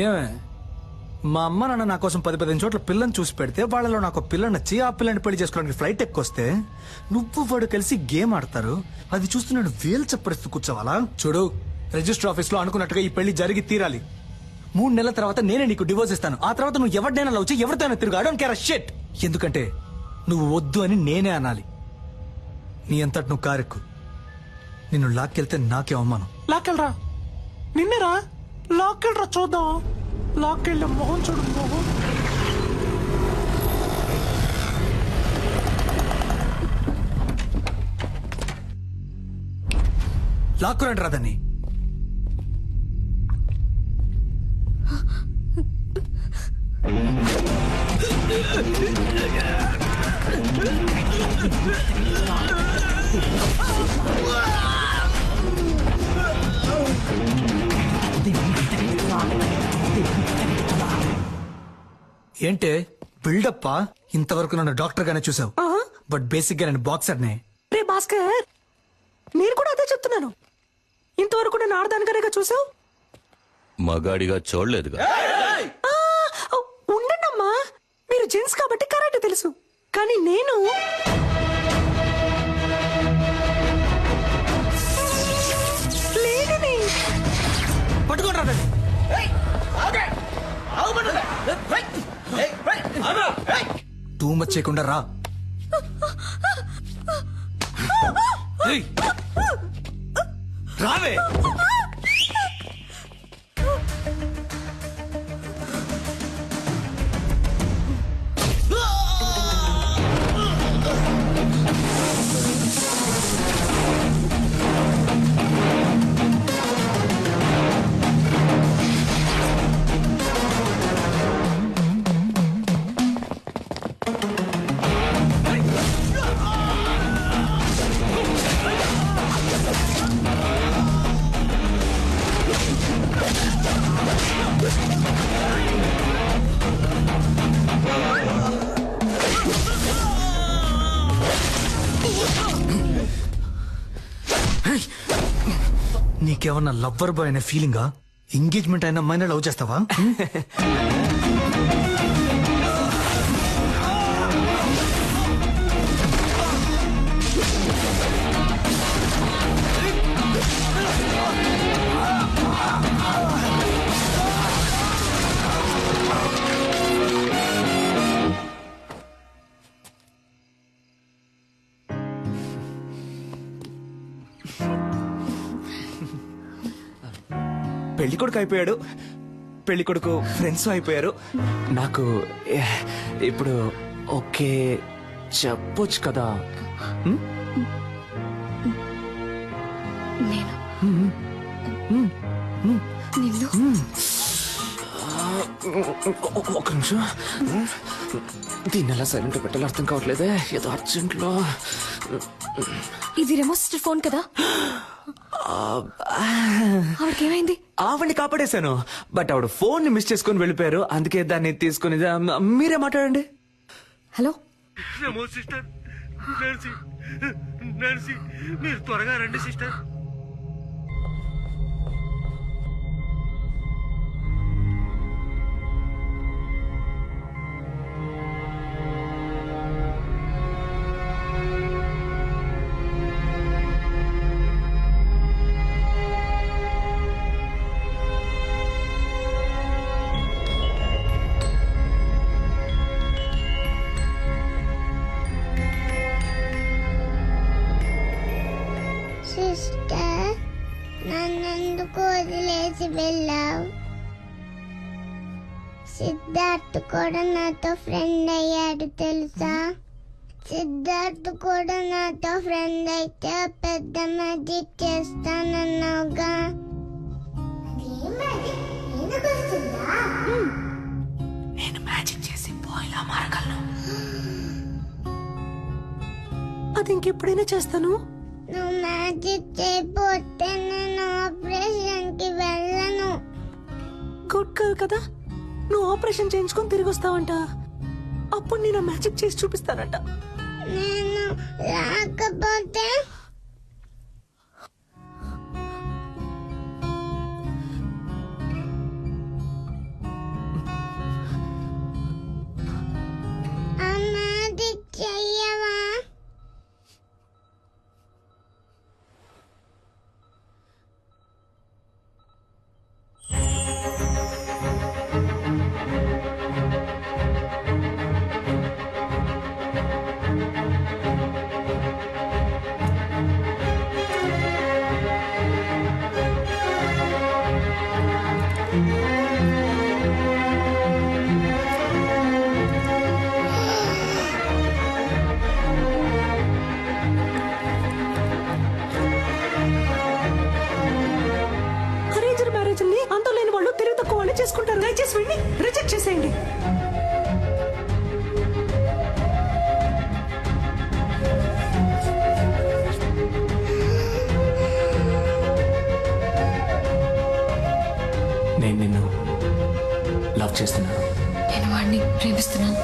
ఏమే మా అమ్మ నాన్న నా కోసం 10-15 చోట్ల పిల్లని చూసి పెడితే వాళ్ళలో నాకు పిల్ల నచ్చి ఆ పిల్లని పెళ్లి చేసుకోవడానికి ఫ్లైట్ ఎక్కొస్తే నువ్వు వాడు కలిసి గేమ్ ఆడతారు. అది చూస్తూ నేను వేలు చప్పరిస్తూ కూర్చోవాలా? చూడు, రిజిస్టర్ ఆఫీస్ లో అనుకున్నట్టుగా ఈ పెళ్లి జరిగి తీరాలి. 3 నెలల తర్వాత నేనే నీకు డివోర్స్ ఇస్తాను. ఆ తర్వాత నువ్వు ఎవరినైనా లవ్ చేయి, ఎవరితోనైనా తిరుగు. I don't care a shit. ఎందుకంటే నువ్వు వద్దు అని నేనే అనాలి. నీ అంతటి నువ్వు కారెక్కు. నిన్ను లాక్కెళ్తే నాకే అవమానం. లాక్కెళ్ళరా, నిన్నేరా లాక్కెళ్ళరా, చూద్దాం. లాక్కెళ్ళే మొహం చూడు, మొహం. లాక్కురండి రాదని. ఏంటే బిల్డప్పా? ఇంతవరకు నన్ను డాక్టర్ గానే చూసావు, బట్ బేసిక్ గా నేను బాక్సర్ నే. రే భాస్కర్, నేను కూడా అదే చెప్తున్నాను. ఇంతవరకు నేను ఆడదానికనేగా చూసావు, మగాడిగా చూడలేదుగా. ఉండండమ్మా, మీరు జెంట్స్ కాబట్టి కరాటే తెలుసు, కానీ నేను లేడని. పట్టుకోండి రాదని. టూ మచ్ చేయకుండా రా. రావే. నీకేమన్నా లవ్వర్ బాయ్ అనే ఫీలింగా? ఎంగేజ్మెంట్ అయినా అమ్మాయినా లవ్ చేస్తావా? పెళ్లి కొడుకు అయిపోయాడు, పెళ్లి కొడుకు ఫ్రెండ్స్ అయిపోయారు. నాకు ఇప్పుడు ఓకే చెప్పొచ్చు కదా. ఒక నిమిషం, దీన్ని ఎలా సైలెంట్ పెట్టాలో అర్థం కావట్లేదే. ఏదో అర్జెంట్లో. ఇది రెమో సిస్టర్ ఫోన్ కదా, ఆవిడకేమైంది? ఆవిడ్ని కాపాడేశాను, బట్ ఆవిడ ఫోన్ ని మిస్ చేసుకుని వెళ్ళిపోయారు. అందుకే దాన్ని తీసుకుని మీరే మాట్లాడండి. హలో సిస్టర్, నాన్సీ, మీరు త్వరగా రండి సిస్టర్. సిస్టర్, నన్నెందుకు వదిలేసి వెళ్ళావు? సిద్ధార్థ్ కూడా నాతో ఫ్రెండ్ అయ్యాడు తెలుసా? సిద్ధార్థ్ కూడా నాతో ఫ్రెండ్ అయితే పెద్ద మ్యాజిక్ చేస్తానన్నావుగా. నేను మ్యాజిక్ చేసి పోయిలా మారగలను. అది ఇంకెప్పుడైనా చేస్తాను. నువ్వు మ్యాజిక్ చేయకపోతే నేను ఆపరేషన్ కి వెళ్ళను. గుడ్ గర్ల్ కదా, నువ్వు ఆపరేషన్ చేయించుకొని తిరిగి వస్తావంట. అప్పుడు నేను మ్యాజిక్ చేసి చూపిస్తానంట. నేను రాకపోతే చేస్తున్నాను. నేను వాడిని ప్రేమిస్తున్నాను.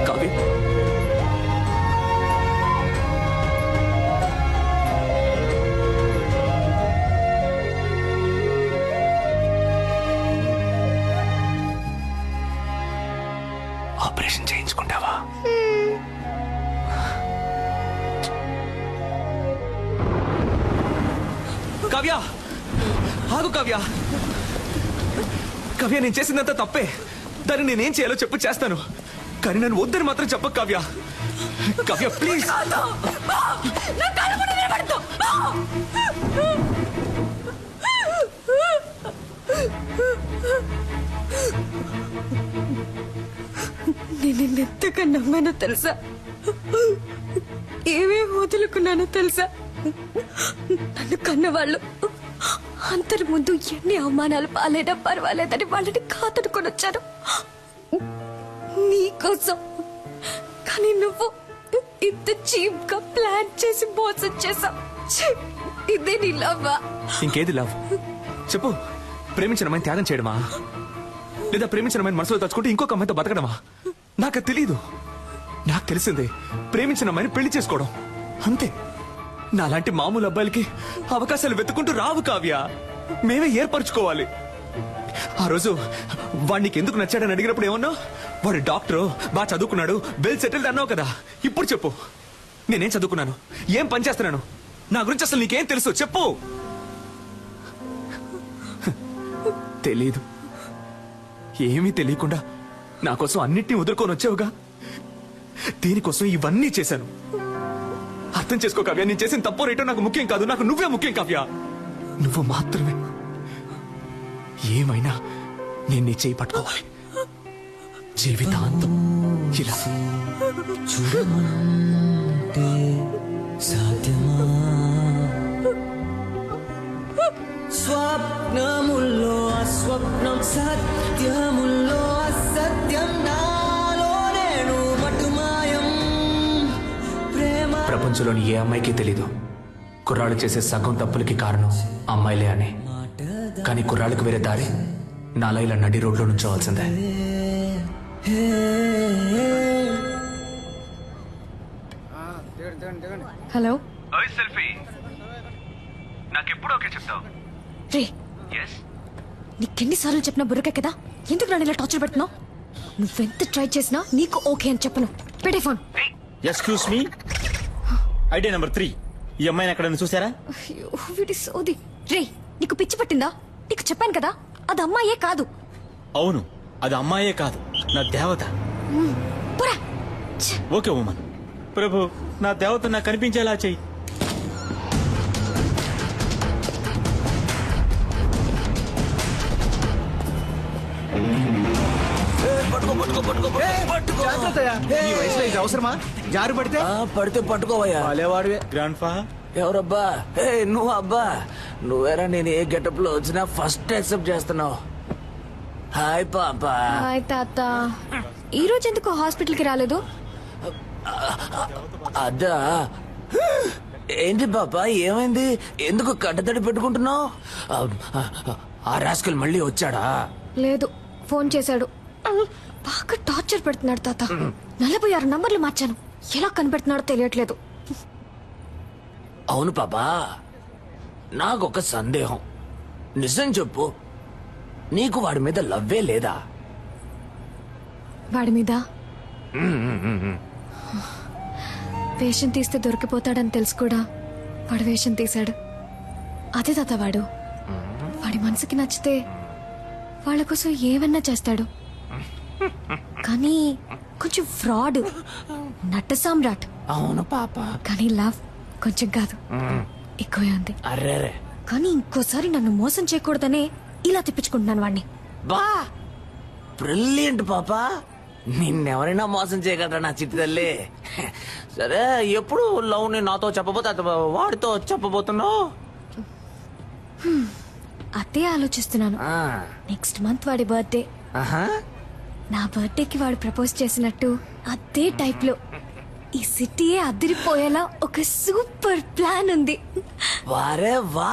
కావ్య, ఆపరేషన్ చేయించుకుంటావా? కావ్య, ఆగు కావ్య. కావ్య, నేను చేసిందంతా తప్పే. దాన్ని నేనేం చేయాలో చెప్పు, చేస్తాను. కానీ నన్ను వద్దని మాత్రం చెప్పకు కావ్య. కావ్య ప్లీజ్. నేను ఎంతగా నమ్మానో తెలుసా? ఏమేమి వదులుకున్నానో తెలుసా? నన్ను కన్నవాళ్ళు అందరి ముందు ఎన్ని అవమానాలు పాలైనా పర్వాలేదని వాళ్ళని కాతుడుకొని వచ్చాను నీకోసం. కానీ నువ్వు ఇంత చీప్ గా ప్లాన్ చేసి మోసం చేసావు. ఇదే నీ లవ్వా? ఇంకేది లవ్ చెప్పు. ప్రేమించిన అమ్మాయిని త్యాగం చేయడమా, లేదా ప్రేమించిన అమ్మాయిని మనసులో తలుచుకుంటే ఇంకొక అమ్మాయితో బతకడమా? నాకు తెలీదు. నాకు తెలిసిందే ప్రేమించిన అమ్మాయిని పెళ్లి చేసుకోవడం, అంతే. నాలాంటి మామూలు అబ్బాయిలకి అవకాశాలు వెతుకుంటూ రావు కావ్య. మేమే ఏర్పరచుకోవాలి. ఆ రోజు వాడికి ఎందుకు నచ్చాడని అడిగినప్పుడు ఏమన్నా? వాడు డాక్టరు, బాగా చదువుకున్నాడు, వెల్ సెటిల్డ్ అన్నావు కదా. ఇప్పుడు చెప్పు, నేనేం చదువుకున్నాను, ఏం పని చేస్తున్నాను, నా గురించి అసలు నీకేం తెలుసు చెప్పు. తెలీదు. ఏమీ తెలియకుండా నా కోసం అన్నిటినీ వదులుకొని వచ్చావుగా. దీనికోసం ఇవన్నీ చేశాను. అర్థం చేసుకో కావ్య, నేను చేసిన తప్పో రేటో నాకు ముఖ్యం కాదు. నాకు నువ్వే ముఖ్యం కావ్య. నువ్వు మాత్రమే. ఏమైనా నేను నీ చేయి పట్టుకోవాలి జీవితాంతం. ఇలా చూడమంటే సాధ్యమా? స్వప్నముల్లో అస్వప్నం, సత్యముల్లో అసత్యం, నాలో నేను మటుమాయం. ప్రేమ ప్రపంచంలోని ఏ అమ్మాయికి తెలీదు కుర్రాళ్ళు చేసే సగం తప్పులకి కారణం అమ్మాయిలే అని. కానీ కుర్రాళ్ళకి వేరే దారి నాలా ఇలా నడి రోడ్లో నుంచోవాల్సిందే. హలో సెల్ఫీ నాకెప్పుడు ఓకే చెప్తావు? రే, నీకెన్నిసార్లు చెప్పినా బుర్రకే కదా, ఎందుకు నన్ను ఇలా టార్చర్ పెడుతున్నావు? నువ్వెంత ట్రై చేసినా నీకు ఓకే అని చెప్పను. పెట్టే phone. Excuse me, idea number 3. ఈ అమ్మాయిని ఎక్కడైనా చూసారా? అయ్యో, వీడి సోది. రే, నీకు పిచ్చి పట్టిందా? నీకు చెప్పాను కదా, అది అమ్మాయే కాదు. అవును, అది అమ్మాయే కాదు, నా దేవత. పోరా. Okay woman. ప్రభు, నా దేవత నాకు కనిపించేలా చెయ్యి. ఈ వయసులో ఇది అవసరమా? జారు పడితే పడితే పట్టుకోవయ్యా. గ్రాండ్ ఫా ఎవరబ్బా? నువ్వు అబ్బా. నువ్వేరా, నేను ఏ గెటప్ లో వచ్చినా ఫస్ట్ యాక్సెప్ట్ చేస్తున్నావు. హాయ్ పాపా. హాయ్ తాత. ఈ రోజు ఎందుకు హాస్పిటల్ కి రాలేదు? అదా, ఏంటి పాపా, ఏమైంది? ఎందుకు కట్టతడి పెట్టుకుంటున్నావు? ఆ రాస్కల్ మళ్ళీ వచ్చాడా? లేదు, ఫోన్ చేశాడు. బాగా టార్చర్ పెడుతున్నాడు తాత. 46 నంబర్లు మార్చాను, ఎలా కనిపెడుతున్నాడో తెలియట్లేదు. అవును పాపా, నాకొక సందేహం. నిజం చెప్పు, నీకు వాడి మీద లవ్వే లేదా? వాడి మీద వేషం తీస్తే దొరికిపోతాడని తెలుసు కూడా వాడు వేషం తీశాడు. అదే తాత వాడు. వాడి మనసుకి నచ్చితే వాళ్ళ కోసం ఏమన్నా చేస్తాడు. కానీ కొంచెం ఫ్రాడ్, నట సామ్రాట్. అవును పాప. కానీ లవ్ కొంచెం కాదు, ఎక్కువే ఉంది. అర్రే కానీ ఇంకోసారి నన్ను మోసం చేయకూడదనే ఇలా తిప్పించుకుంటున్నాను వాడిని. బా బ్రిలియంట్ పాప. నిన్నెవరైనా మోసం చేయగలరా నా చిట్టి తల్లి? సరే, ఎప్పుడు లవ్ ని నాతో చెప్పబోతే వాడితో చెప్పబోతున్నావు? అదే ఆలోచిస్తున్నాను. నెక్స్ట్ మంత్ వాడి బర్త్డే. నా బర్త్డేకి వాడు ప్రపోజ్ చేసినట్టు అదే టైప్ లో ఈ సిటీయే అదిరిపోయేలా ఒక సూపర్ ప్లాన్ ఉంది. వారే వా.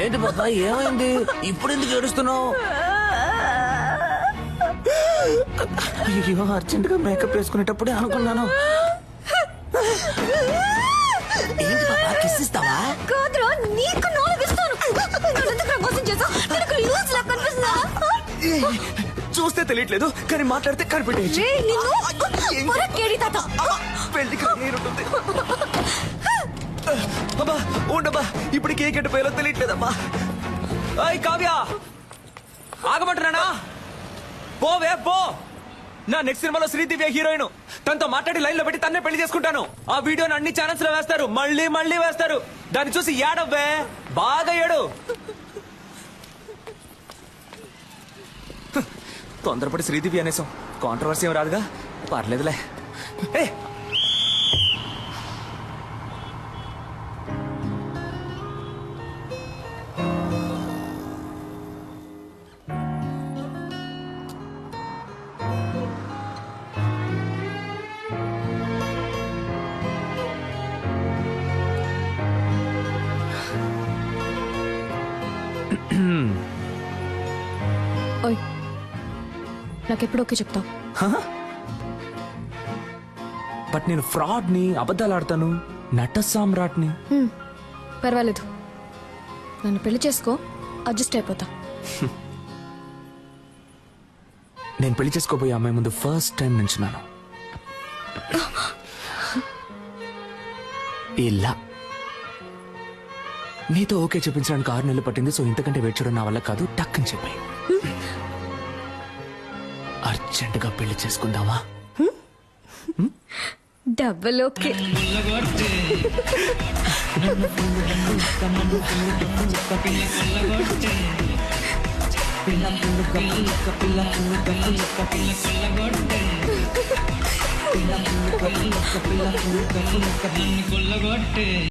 ఏంటి పాప, ఏమైంది? ఇప్పుడు ఎందుకు ఏడుస్తున్నావు? అయ్యో, అర్జెంట్ గా మేకప్ వేసుకునేటప్పుడే అనుకున్నాను. ఏంటి పాప, కిస్ ఇస్తావా? కాదురా, నీకు నాలుగిస్తాను. నన్నెందుకురా మోసం చేసావ్? నీకు లూజ్ లా కనిపిస్తుందా? చూస్తే తెలియట్లేదు, కానీ మాట్లాడితే కనిపెట్టేయచ్చు. రేయ్, నిన్ను పొరకేడి తాత. పెళ్లికి నేనుంటుంది. అబ్బా ఉండబ్బా, ఇప్పుడు కేక్ ఎట్టిపోయాలో తెలియట్లేదమ్మా. అయ్ కావ్య, ఆగమంటున్నానా? పోవే పో. నా నెక్స్ట్ సినిమాలో శ్రీదివ్య హీరోయిన్. తనతో మాట్లాడి లైన్ లో పెట్టి తన్నే పెళ్లి చేసుకుంటాను. ఆ వీడియోని అన్ని ఛానల్స్ లో వేస్తారు, మళ్ళీ మళ్ళీ వేస్తారు. దాన్ని చూసి ఏడవ్వే, బాగా ఏడు. తొందరపడి శ్రీదివ్య అనేసాం, కాంట్రవర్సీ ఏం రాదుగా, పర్లేదులే. ఏ ఓయ్, నాకెప్పుడు ఓకే చెప్తావు? బట్ నేను ఫ్రాడ్ ని, అబద్ధాలు ఆడతాను, నట సామ్రాట్ని. పర్వాలేదు, నన్ను పెళ్లి చేసుకో, అడ్జస్ట్ అయిపోతా. నేను పెళ్లి చేసుకోబోయే అమ్మాయి ముందు ఫస్ట్ టైం నించున్నాను ఇలా. నీతో ఓకే చెప్పించడానికి 6 నెలలు పట్టింది. సో ఇంతకంటే వెయిట్ చేయడం నా వల్ల కాదు, టక్ అని చెప్పాయి. అర్జెంటుగా పెళ్లి చేసుకుందామా? Double okay.